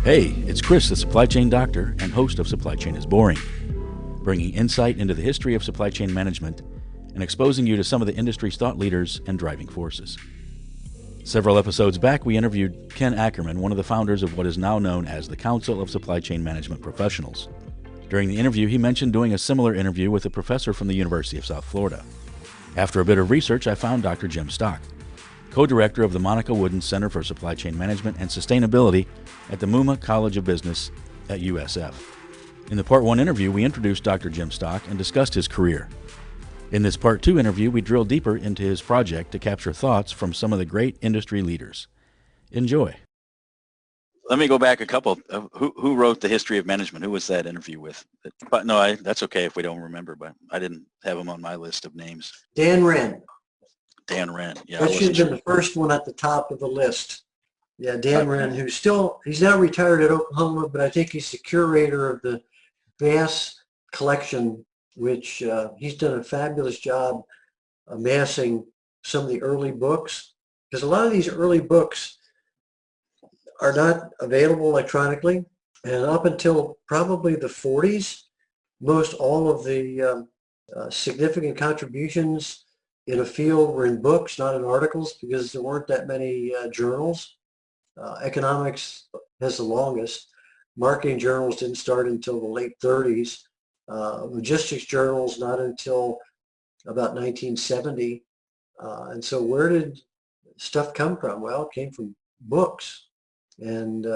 Hey, it's Chris, the supply chain doctor and host of Supply Chain is Boring, bringing insight into the history of supply chain management and exposing you to some of the industry's thought leaders and driving forces. Several episodes back, we interviewed Ken Ackerman, one of the founders of what is now known as the Council of Supply Chain Management Professionals. During the interview, he mentioned doing a similar interview with a professor from the University of South Florida. After a bit of research, I found Dr. Jim Stock, co-director of the Monica Wooden Center for Supply Chain Management and Sustainability at the Muma College of Business at USF. In the Part 1 interview, we introduced Dr. Jim Stock and discussed his career. In this Part 2 interview, we drill deeper into his project to capture thoughts from some of the great industry leaders. Enjoy. Let me go back a couple. Who wrote The History of Management? Who was that interview with? But no, that's okay if we don't remember, but I didn't have him on my list of names. Dan Wren. Dan Wren. Yeah, that should have been the first one at the top of the list. Yeah, Dan Wren, he's now retired at Oklahoma, but I think he's the curator of the Bass collection, which he's done a fabulous job amassing some of the early books, because a lot of these early books are not available electronically, and up until probably the 40s, most all of the significant contributions in a field were in books, not in articles, because there weren't that many journals. Economics has the longest. Marketing journals didn't start until the late 30s. Logistics journals not until about 1970. And so where did stuff come from? Well, it came from books, and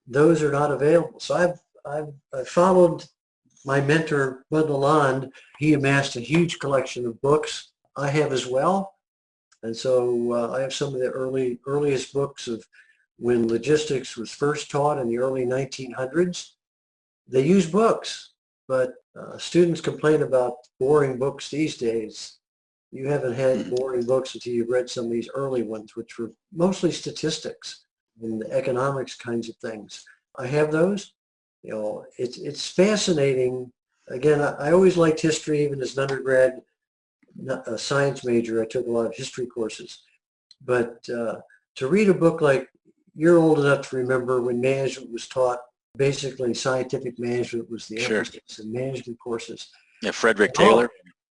those are not available. So I've followed my mentor, Bud Lalonde. He amassed a huge collection of books. I have as well. And so I have some of the earliest books of when logistics was first taught in the early 1900s. They use books, but students complain about boring books these days. You haven't had boring books until you've read some of these early ones, which were mostly statistics and economics kinds of things. I have those. You know, it's fascinating. Again, I always liked history, even as an undergrad, a science major. I took a lot of history courses. But to read a book like, you're old enough to remember when management was taught, basically scientific management was the emphasis in management courses. Yeah, Frederick Taylor.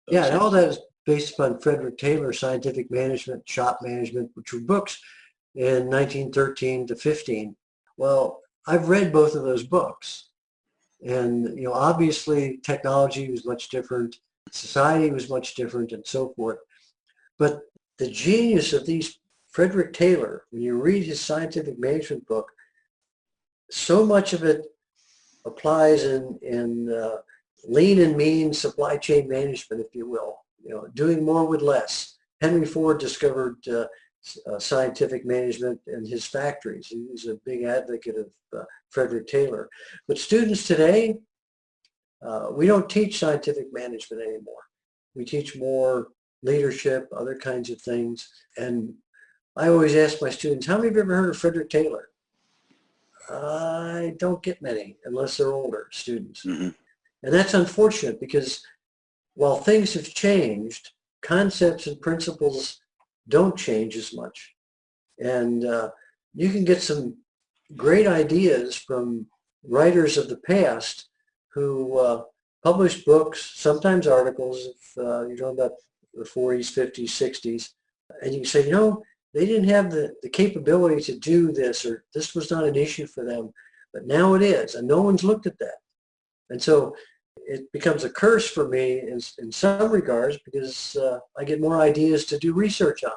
Yeah, and all that is based upon Frederick Taylor, Scientific Management, Shop Management, which were books in 1913 to 15. Well, I've read both of those books. And, you know, obviously technology was much different, society was much different, and so forth. But the genius of these, Frederick Taylor, when you read his scientific management book, so much of it applies in lean and mean supply chain management, if you will. You know, doing more with less. Henry Ford discovered scientific management in his factories. He was a big advocate of Frederick Taylor. But students today, we don't teach scientific management anymore. We teach more leadership, other kinds of things. And I always ask my students, how many of you ever heard of Frederick Taylor? I don't get many unless they're older students. Mm-hmm. And that's unfortunate, because while things have changed, concepts and principles don't change as much. And you can get some great ideas from writers of the past who published books, sometimes articles, if you're talking about the 40s, 50s, 60s, and you can say, you know, they didn't have the capability to do this, or this was not an issue for them, but now it is, and no one's looked at that. And so it becomes a curse for me in some regards, because I get more ideas to do research on.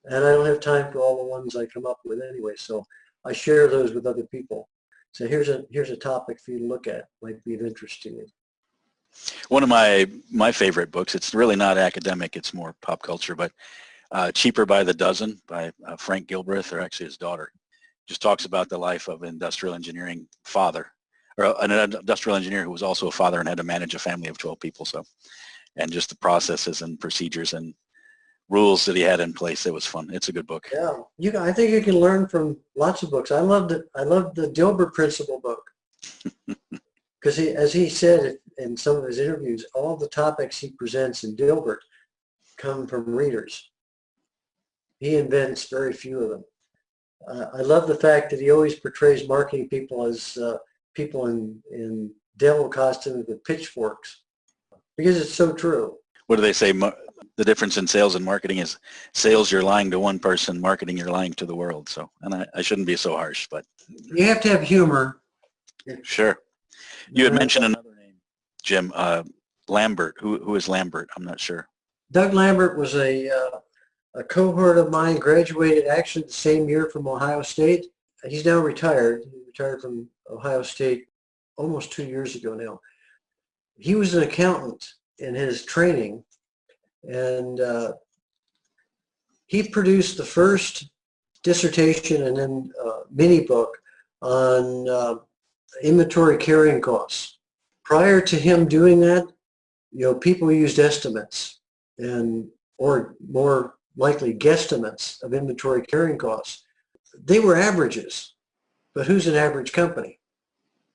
And I don't have time for all the ones I come up with anyway, so I share those with other people. So here's a topic for you to look at, might be of interest to you. One of my favorite books, it's really not academic, it's more pop culture, but Cheaper by the Dozen by Frank Gilbreth, or actually his daughter, just talks about the life of an industrial engineering father, or an industrial engineer who was also a father and had to manage a family of 12 people. So, and just the processes and procedures and rules that he had in place. It was fun. It's a good book. Yeah, I think you can learn from lots of books. I loved the Dilbert Principle book, because as he said in some of his interviews, all the topics he presents in Dilbert come from readers. He invents very few of them. I love the fact that he always portrays marketing people as people in devil costumes with pitchforks, because it's so true. What do they say? The difference in sales and marketing is sales, you're lying to one person, marketing, you're lying to the world. So, and I shouldn't be so harsh, but. You have to have humor. Sure. You had mentioned another name, Jim, Lambert. Who is Lambert? I'm not sure. Doug Lambert was a cohort of mine, graduated actually the same year from Ohio State. He's now retired. He retired from Ohio State almost 2 years ago now. He was an accountant in his training, and he produced the first dissertation and then mini book on inventory carrying costs. Prior to him doing that, people used estimates or more likely guesstimates of inventory carrying costs. They were averages, but who's an average company?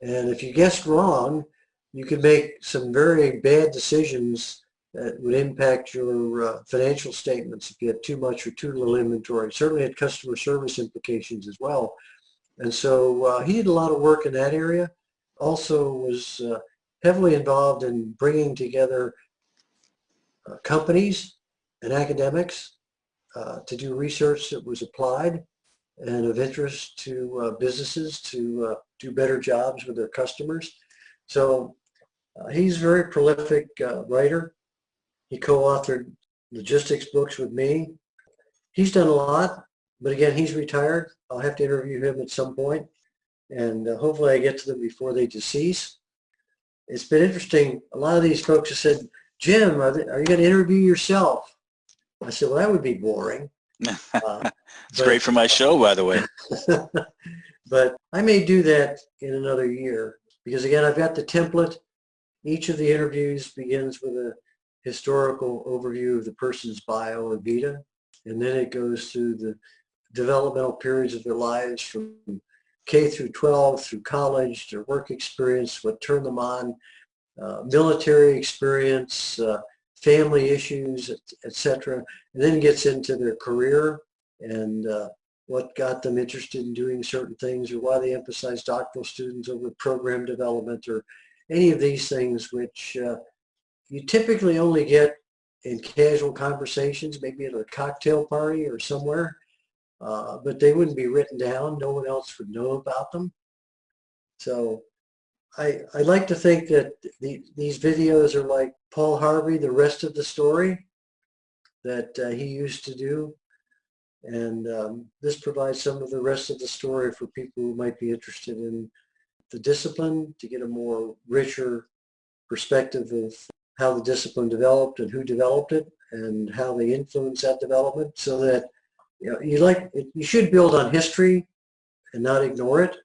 And if you guessed wrong, you could make some very bad decisions that would impact your financial statements if you had too much or too little inventory. Certainly had customer service implications as well. And so he did a lot of work in that area. Also was heavily involved in bringing together companies and academics to do research that was applied and of interest to businesses to do better jobs with their customers. So he's a very prolific writer. He co-authored logistics books with me. He's done a lot, but again, he's retired. I'll have to interview him at some point, and hopefully I get to them before they decease. It's been interesting. A lot of these folks have said, Jim, are you going to interview yourself? I said, well, that would be boring. It's great for my show, by the way. But I may do that in another year because, again, I've got the template. Each of the interviews begins with a historical overview of the person's bio or vita, and then it goes through the developmental periods of their lives from K through 12, through college, their work experience, what turned them on, military experience, family issues, etc. And then gets into their career and what got them interested in doing certain things, or why they emphasize doctoral students over program development, or any of these things which you typically only get in casual conversations, maybe at a cocktail party or somewhere, but they wouldn't be written down. No one else would know about them. So I like to think that these videos are like Paul Harvey, the rest of the story that he used to do. And this provides some of the rest of the story for people who might be interested in the discipline, to get a more richer perspective of how the discipline developed and who developed it and how they influenced that development, so that you should build on history and not ignore it.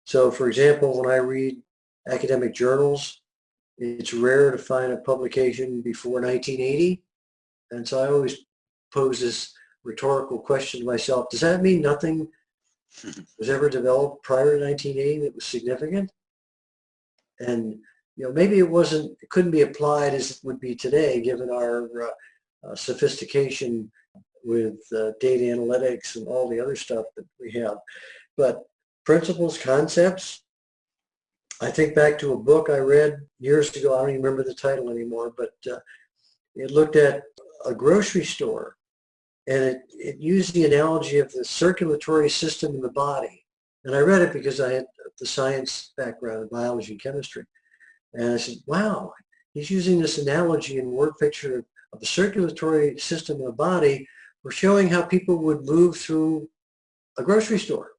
So, for example, when I read academic journals, it's rare to find a publication before 1980. And so I always pose this rhetorical question to myself: does that mean nothing was ever developed prior to 1980 that was significant? And maybe it couldn't be applied as it would be today, given our sophistication with data analytics and all the other stuff that we have. But principles, concepts, I think back to a book I read years ago. I don't even remember the title anymore, but it looked at a grocery store, and it used the analogy of the circulatory system in the body. And I read it because I had the science background in biology and chemistry. And I said, wow, he's using this analogy and word picture of the circulatory system in the body for showing how people would move through a grocery store.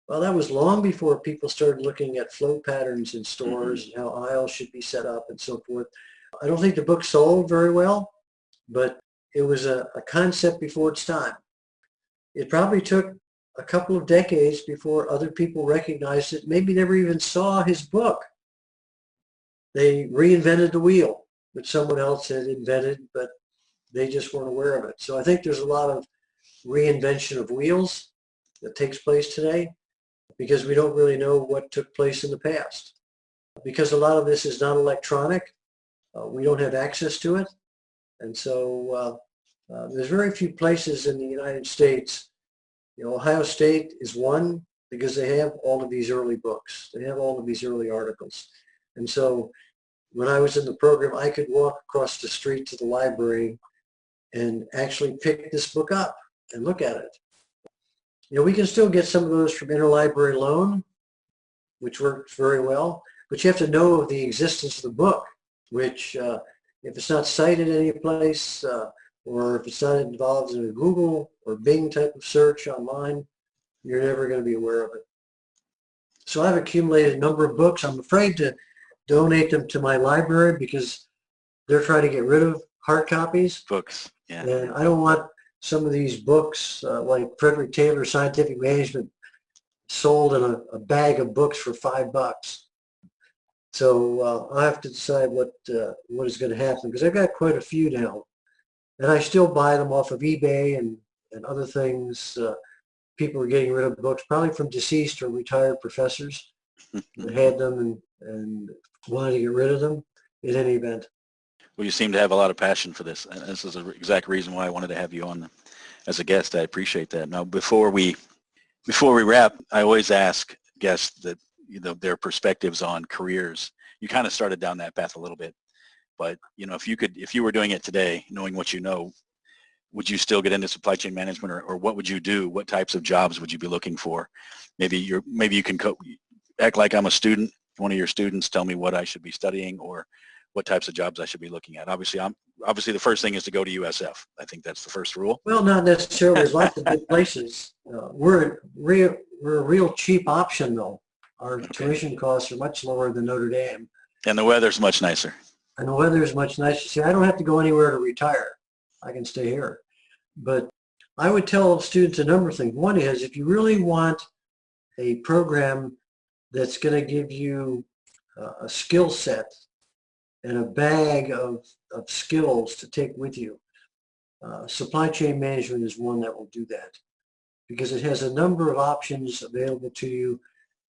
Well, that was long before people started looking at flow patterns in stores and how aisles should be set up and so forth. I don't think the book sold very well, but it was a concept before its time. It probably took a couple of decades before other people recognized it, maybe never even saw his book. They reinvented the wheel, which someone else had invented, but they just weren't aware of it. So I think there's a lot of reinvention of wheels that takes place today, because we don't really know what took place in the past. Because a lot of this is not electronic, we don't have access to it. And so There's very few places in the United States. Ohio State is one because they have all of these early books. They have all of these early articles. And so when I was in the program, I could walk across the street to the library and actually pick this book up and look at it. We can still get some of those from interlibrary loan, which works very well, but you have to know of the existence of the book, which if it's not cited any place, or if it's not involved in a Google or Bing type of search online, you're never going to be aware of it. So I've accumulated a number of books. I'm afraid to donate them to my library because they're trying to get rid of hard copies. Books, yeah. And I don't want some of these books, like Frederick Taylor's Scientific Management, sold in a bag of books for $5. So I have to decide what is going to happen, because I've got quite a few now. And I still buy them off of eBay and other things. People are getting rid of books, probably from deceased or retired professors that had them and wanted to get rid of them in any event. Well, you seem to have a lot of passion for this. And this is the exact reason why I wanted to have you on as a guest. I appreciate that. Now, before we wrap, I always ask guests that, their perspectives on careers. You kind of started down that path a little bit, but if you were doing it today, knowing what you know, would you still get into supply chain management, or what would you do? What types of jobs would you be looking for? Maybe you can act like I'm a student, one of your students, tell me what I should be studying or what types of jobs I should be looking at. Obviously the first thing is to go to USF. I think that's the first rule. Well, not necessarily. There's lots of good places. We're a real cheap option, though. Our tuition costs are much lower than Notre Dame. And the weather's much nicer. And the weather is much nicer. See, I don't have to go anywhere to retire. I can stay here. But I would tell students a number of things. One is, if you really want a program that's going to give you a skill set and a bag of skills to take with you, supply chain management is one that will do that, because it has a number of options available to you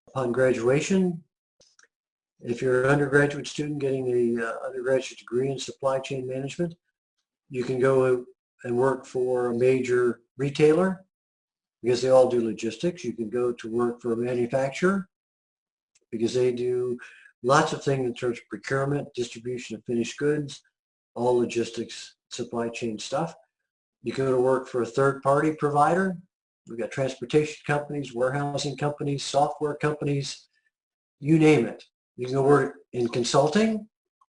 upon graduation. If you're an undergraduate student getting an undergraduate degree in supply chain management, you can go and work for a major retailer, because they all do logistics. You can go to work for a manufacturer, because they do lots of things in terms of procurement, distribution of finished goods, all logistics, supply chain stuff. You can go to work for a third-party provider. We've got transportation companies, warehousing companies, software companies, you name it. You can go work in consulting.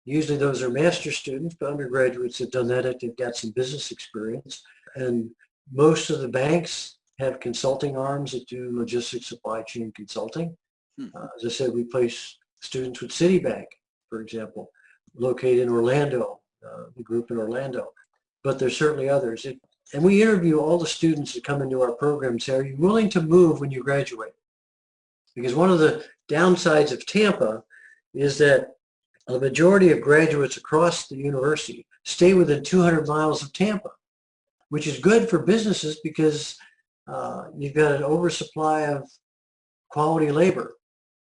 Usually those are master's students, but undergraduates have done that if they've got some business experience. And most of the banks have consulting arms that do logistics, supply chain consulting. As I said, we place students with Citibank, for example, located in Orlando, the group in Orlando. But there's certainly others. And we interview all the students that come into our program and say, are you willing to move when you graduate? Because one of the downsides of Tampa is that the majority of graduates across the university stay within 200 miles of Tampa, which is good for businesses because you've got an oversupply of quality labor.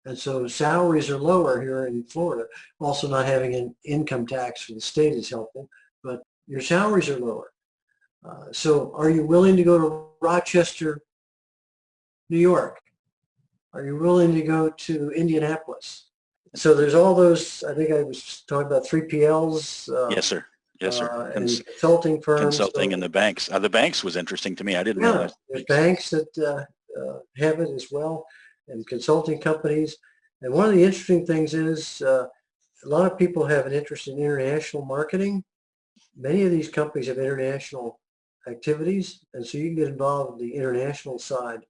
And so salaries are lower here in Florida. Also, not having an income tax for the state is helpful, but your salaries are lower. So are you willing to go to Rochester, New York? Are you willing to go to Indianapolis? So there's all those, I think I was talking about 3PLs. Yes, sir. Yes, sir. And consulting firms. Consulting and the banks. The banks was interesting to me. I didn't realize. There's banks that have it as well, and consulting companies. And one of the interesting things is a lot of people have an interest in international marketing. Many of these companies have international activities, and so you can get involved in the international side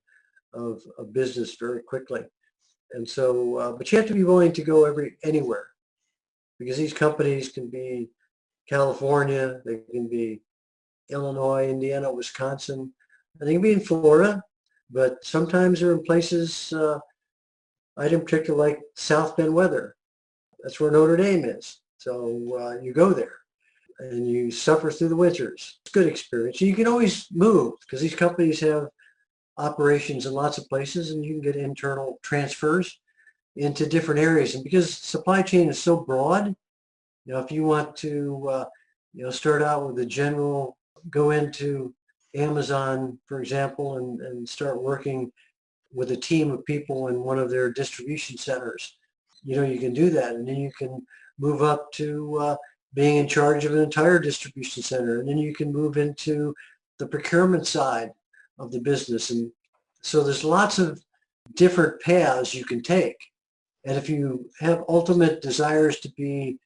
of business very quickly. And so, but you have to be willing to go anywhere, because these companies can be California, they can be Illinois, Indiana, Wisconsin, and they can be in Florida, but sometimes they're in places, I in particular like South Bend weather. That's where Notre Dame is. So you go there and you suffer through the winters. It's a good experience. You can always move because these companies have operations in lots of places, and you can get internal transfers into different areas. And because supply chain is so broad, if you want to, start out with a general go into Amazon, for example, and start working with a team of people in one of their distribution centers. You can do that, and then you can move up to being in charge of an entire distribution center, and then you can move into the procurement side of the business. And so there's lots of different paths you can take. And if you have ultimate desires to be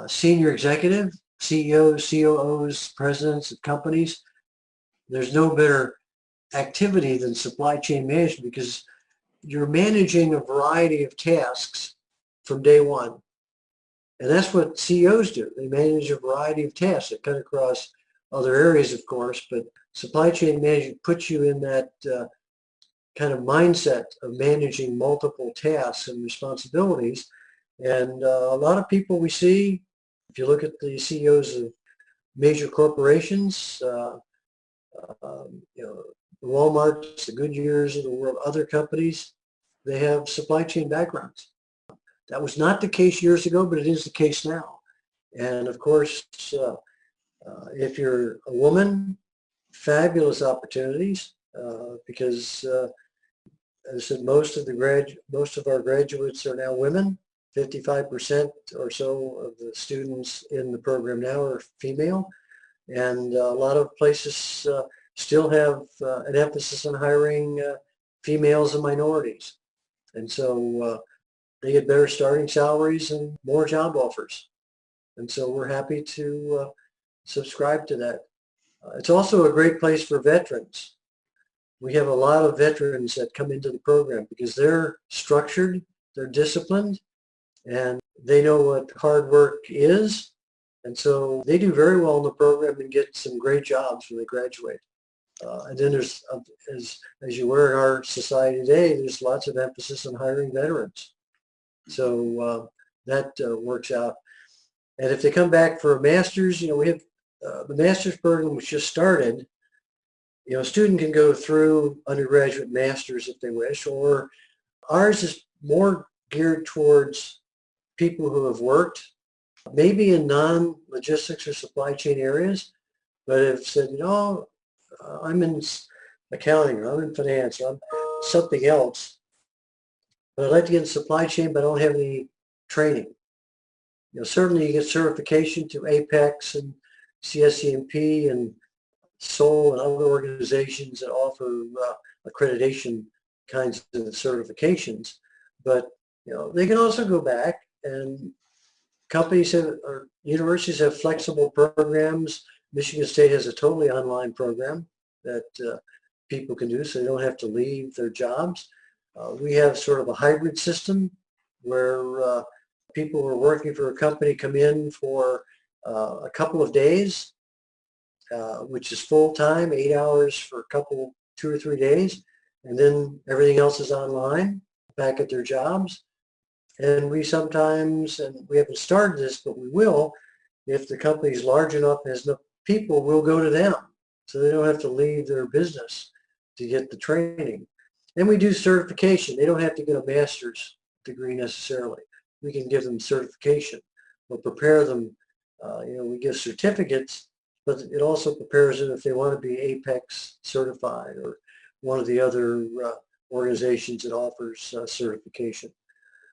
senior executive, CEOs, COOs, presidents of companies, there's no better activity than supply chain management, because you're managing a variety of tasks from day one. And that's what CEOs do. They manage a variety of tasks that cut across other areas, of course, but supply chain management puts you in that kind of mindset of managing multiple tasks and responsibilities. And a lot of people we see, if you look at the CEOs of major corporations, the Walmarts, the Goodyears of the world, other companies, they have supply chain backgrounds. That was not the case years ago, but it is the case now. And of course, if you're a woman, fabulous opportunities because, as I said, most of our graduates are now women. 55% or so of the students in the program now are female, and a lot of places still have an emphasis on hiring females and minorities, and so they get better starting salaries and more job offers. And so we're happy to subscribe to that. It's also a great place for veterans. We have a lot of veterans that come into the program because they're structured, they're disciplined, and they know what hard work is. And so they do very well in the program and get some great jobs when they graduate. And then there's, as you are in our society today, there's lots of emphasis on hiring veterans. So that works out. And if they come back for a master's, we have the master's program which just started. A student can go through undergraduate masters if they wish, or ours is more geared towards people who have worked, maybe in non-logistics or supply chain areas, but have said, I'm in accounting, or I'm in finance, or I'm something else, but I'd like to get in supply chain, but I don't have any training. Certainly you get certification to Apex and CSCMP and SOL and other organizations that offer accreditation kinds of certifications, but they can also go back, and companies or universities have flexible programs. Michigan State has a totally online program that people can do, so they don't have to leave their jobs. We have sort of a hybrid system where people who are working for a company come in for a couple of days, which is full-time, 8 hours for a couple, 2 or 3 days, and then everything else is online back at their jobs. And we sometimes, and we haven't started this, but we will, if the company is large enough and has enough people, we'll go to them, so they don't have to leave their business to get the training. And we do certification. They don't have to get a master's degree necessarily. We can give them certification or prepare them. We give certificates, but it also prepares them if they want to be Apex certified or one of the other organizations that offers certification.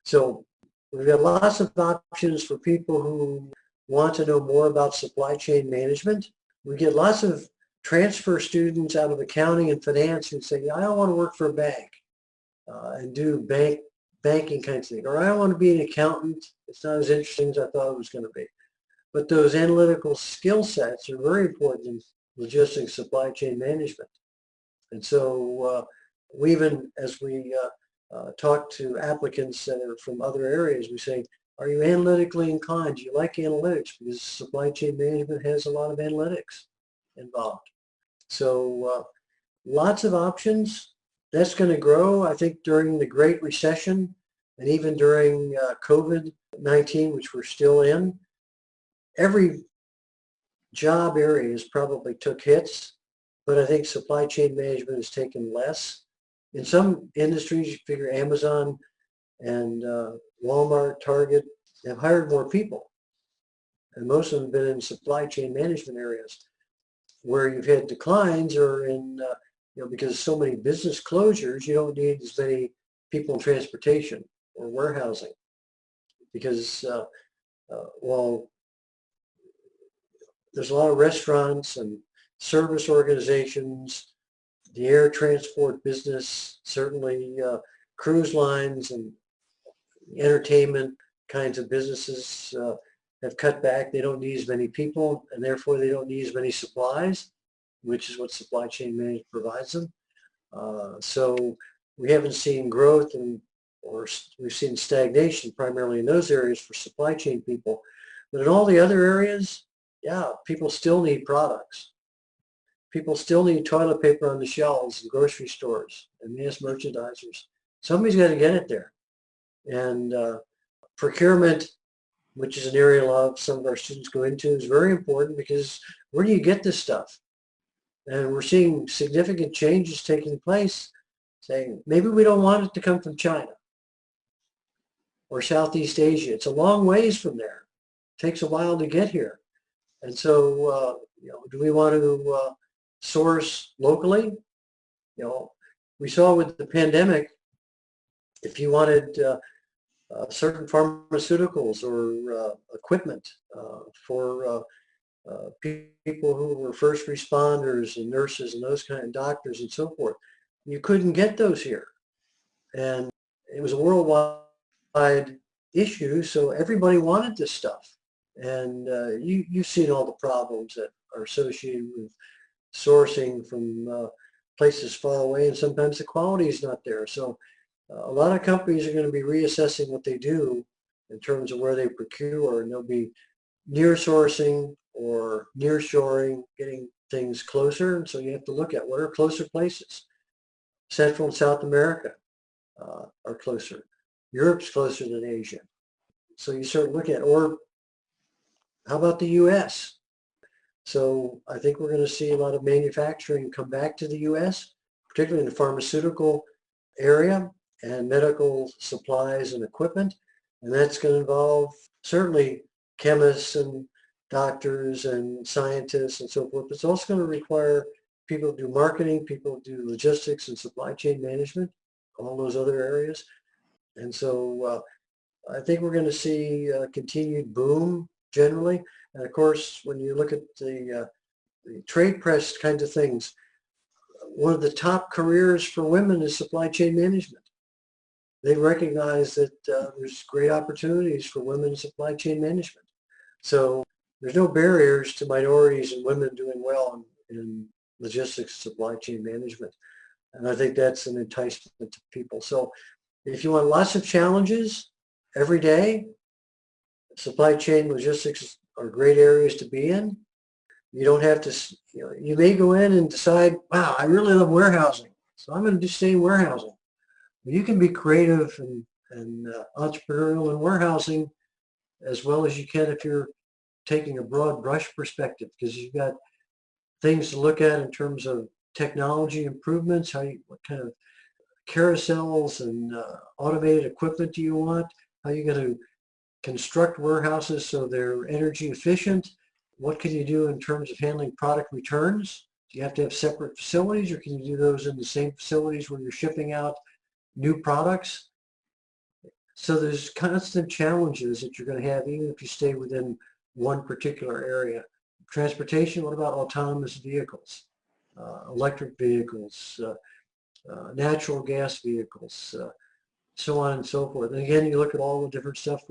So we've got lots of options for people who want to know more about supply chain management. We get lots of transfer students out of accounting and finance who say, I don't want to work for a bank and do banking kinds of things, or I don't want to be an accountant. It's not as interesting as I thought it was going to be. But those analytical skill sets are very important in logistics supply chain management. And so we even, as we talk to applicants that are from other areas, we say, are you analytically inclined? Do you like analytics? Because supply chain management has a lot of analytics involved. So lots of options. That's going to grow, I think, during the Great Recession and even during COVID-19, which we're still in. Every job areas probably took hits, but I think supply chain management has taken less. In some industries, you figure Amazon and Walmart, Target have hired more people, and most of them have been in supply chain management areas. Where you've had declines are in, because so many business closures, you don't need as many people in transportation or warehousing because, well, there's a lot of restaurants and service organizations, the air transport business, certainly cruise lines and entertainment kinds of businesses have cut back. They don't need as many people, and therefore they don't need as many supplies, which is what supply chain management provides them. So we haven't seen growth, or we've seen stagnation primarily in those areas for supply chain people. But in all the other areas, yeah, people still need products. People still need toilet paper on the shelves in grocery stores and mass merchandisers. Somebody's got to get it there. And procurement, which is an area a lot of some of our students go into, is very important because where do you get this stuff? And we're seeing significant changes taking place, saying maybe we don't want it to come from China or Southeast Asia. It's a long ways from there. It takes a while to get here. And so, do we want to source locally? We saw with the pandemic, if you wanted certain pharmaceuticals or equipment for people who were first responders and nurses and those kind of doctors and so forth, you couldn't get those here. And it was a worldwide issue, so everybody wanted this stuff. And you've seen all the problems that are associated with sourcing from places far away, and sometimes the quality is not there. So a lot of companies are going to be reassessing what they do in terms of where they procure, and they'll be near sourcing or near shoring, getting things closer. And so you have to look at what are closer places. Central and South America are closer. Europe's closer than Asia. So you start looking at, or how about the U.S.? So I think we're going to see a lot of manufacturing come back to the U.S., particularly in the pharmaceutical area and medical supplies and equipment. And that's going to involve certainly chemists and doctors and scientists and so forth. But it's also going to require people to do marketing, people to do logistics and supply chain management, all those other areas. And so I think we're going to see a continued boom generally. And of course, when you look at the trade press kinds of things, one of the top careers for women is supply chain management. They recognize that there's great opportunities for women in supply chain management. So there's no barriers to minorities and women doing well in logistics supply chain management. And I think that's an enticement to people. So if you want lots of challenges every day, supply chain logistics are great areas to be in. You don't have to, you may go in and decide, wow, I really love warehousing, so I'm going to stay in warehousing. You can be creative and entrepreneurial in warehousing as well as you can if you're taking a broad brush perspective, because you've got things to look at in terms of technology improvements, what kind of carousels and automated equipment do you want, how are you going to construct warehouses so they're energy efficient, what can you do in terms of handling product returns? Do you have to have separate facilities, or can you do those in the same facilities where you're shipping out new products? So there's constant challenges that you're going to have even if you stay within one particular area. Transportation, what about autonomous vehicles, electric vehicles, natural gas vehicles, so on and so forth. And again, you look at all the different stuff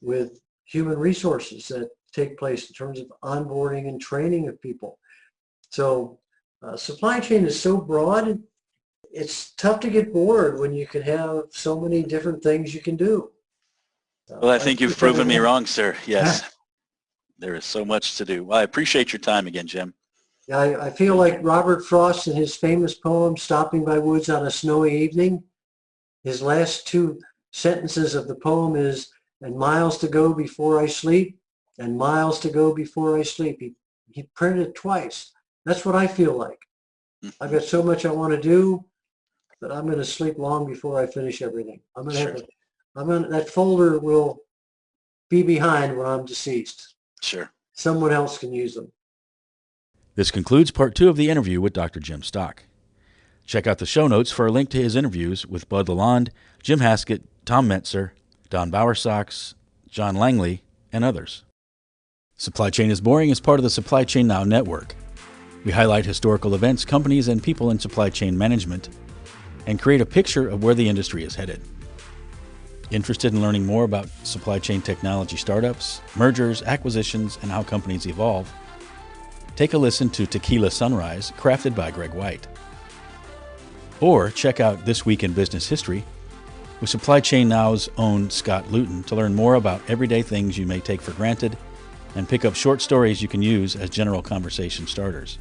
with human resources that take place in terms of onboarding and training of people. So supply chain is so broad, it's tough to get bored when you can have so many different things you can do. Well, I think you've proven me wrong, sir. Yes, there is so much to do. Well, I appreciate your time again, Jim. Yeah, I feel like Robert Frost in his famous poem, Stopping by Woods on a Snowy Evening. His last two sentences of the poem is, and miles to go before I sleep, and miles to go before I sleep. He printed it twice. That's what I feel like. I've got so much I want to do that I'm going to sleep long before I finish everything. I'm going to have that folder will be behind when I'm deceased. Sure. Someone else can use them. This concludes part 2 of the interview with Dr. Jim Stock. Check out the show notes for a link to his interviews with Bud Lalonde, Jim Haskett, Tom Metzer, Don Bowersox, John Langley, and others. Supply Chain is Boring is part of the Supply Chain Now network. We highlight historical events, companies, and people in supply chain management, and create a picture of where the industry is headed. Interested in learning more about supply chain technology startups, mergers, acquisitions, and how companies evolve? Take a listen to Tequila Sunrise, crafted by Greg White. Or check out This Week in Business History with Supply Chain Now's own Scott Luton to learn more about everyday things you may take for granted and pick up short stories you can use as general conversation starters.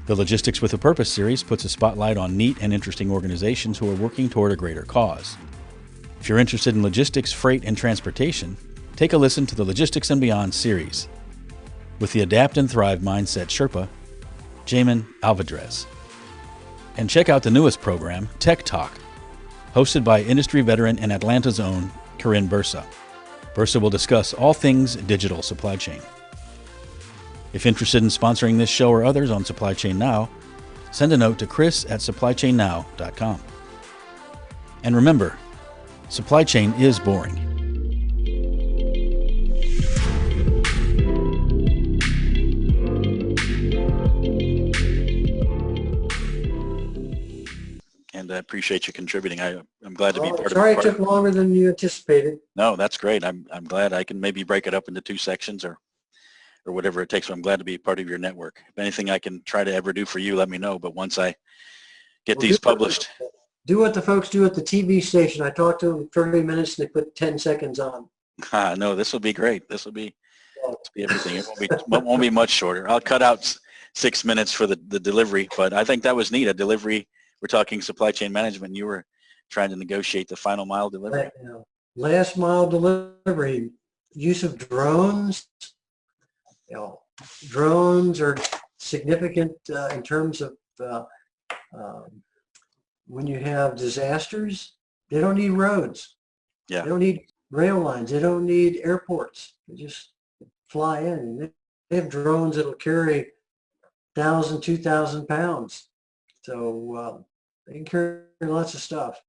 The Logistics with a Purpose series puts a spotlight on neat and interesting organizations who are working toward a greater cause. If you're interested in logistics, freight, and transportation, take a listen to the Logistics and Beyond series with the Adapt and Thrive Mindset Sherpa, Jamin Alvarez. And check out the newest program, Tech Talk, hosted by industry veteran and Atlanta's own Corinne Bursa. Bursa will discuss all things digital supply chain. If interested in sponsoring this show or others on Supply Chain Now, send a note to chris@supplychainnow.com. And remember, supply chain is boring. And I appreciate you contributing. I'm glad to be part of it. Sorry it took longer than you anticipated. No, that's great. I'm glad I can maybe break it up into 2 sections or whatever it takes. So I'm glad to be part of your network. If anything I can try to ever do for you, let me know. But once I get these published. Do what the folks do at the TV station. I talked to them 30 minutes and they put 10 seconds on. No, this will be great. This will be everything. It won't be much shorter. I'll cut out 6 minutes for the delivery, but I think that was neat. A delivery. We're talking supply chain management. And you were trying to negotiate the final mile delivery. Last mile delivery, use of drones. Drones are significant in terms of when you have disasters. They don't need roads. Yeah. They don't need rail lines. They don't need airports. They just fly in. They have drones that'll carry 1,000, 2,000 pounds. So they can carry lots of stuff.